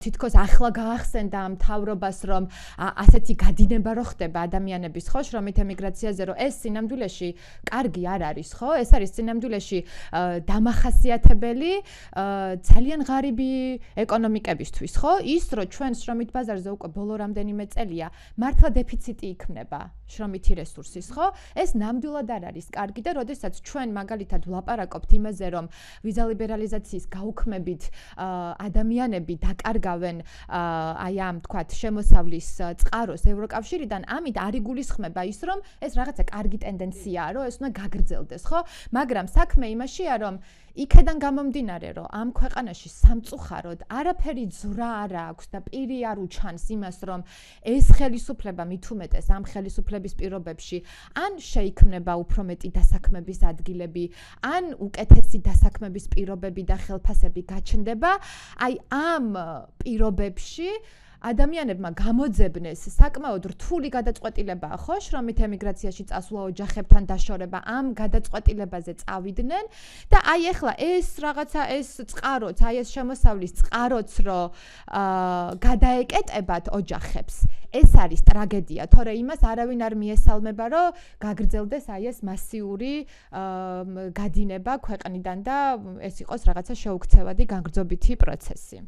თითქოს ახლა გაახსენდა ამ თავრობას, რომ ასეთი გადინება რო ხდება ადამიანების ხო, შრომით ემიგრაციაზე, რომ ეს სინამდვილეში კარგი არ არის, ხო? ეს არის სინამდვილეში დამახასიათებელი ძალიან ღარიბი ეკონომიკებისთვის, ხო? ის რომ ჩვენ შრომით ბაზარზე უკვე ბოლო რამდენიმე წელია მართლა დეფიციტი იქმნება შრომითი რესურსის, ხო? ეს ნამდვილად არ არის კარგი და როდესაც ჩვენ მაგალითად ვლაპარაკობთ იმაზე, რომ ვიზა ლიბერალიზაციის გაუქმებით ადამიანები დაკარგავენ აი ამ თქვათ შემოსავლის წყაროს ევროკავშირიდან, ამით არ იგულისხმება ის, რომ ეს რაღაცა კარგი ტენდენციაა, რომ ეს უნდა გაგრძელდეს, ხო? მაგრამ საქმე იმაშია, რომ იქედან გამომდინარე, რომ ამ ქვეყანაში სამწუხაროდ არაფერი ძვრა არ აქვს და პირი არ უჩანს იმას, რომ ეს ხელისუფლება მით უმეტეს ამ ხელისუფლების პირობებში ან შეიქმნება უფრო მეტი დასაქმების ადგილები, ან უკეთესი დასაქმების პირობები და ხელფასები გაჩნდება, აი ამ პირობებში ადამიანებმა გამოძებნეს საკმაოდ რთული გადაწყვეტილებაა, ხო, შრომით ემიგრაციაში წასვლა, ოჯახებთან დაშორება, ამ გადაწყვეტილებაზე წავიდნენ და აი ახლა ეს რაღაცა ეს წყაროც, აი ეს შემოსავლის წყაროც რო გადაეკეტებათ ოჯახებს, ეს არის ტრაგედია, თორე იმას არავინ არ მიესალმება, რომ გაგრძელდეს აი ეს მასიური გადინება ქვეყნიდან და ეს იყოს რაღაცა შეუქცევადი განგრძობითი პროცესი.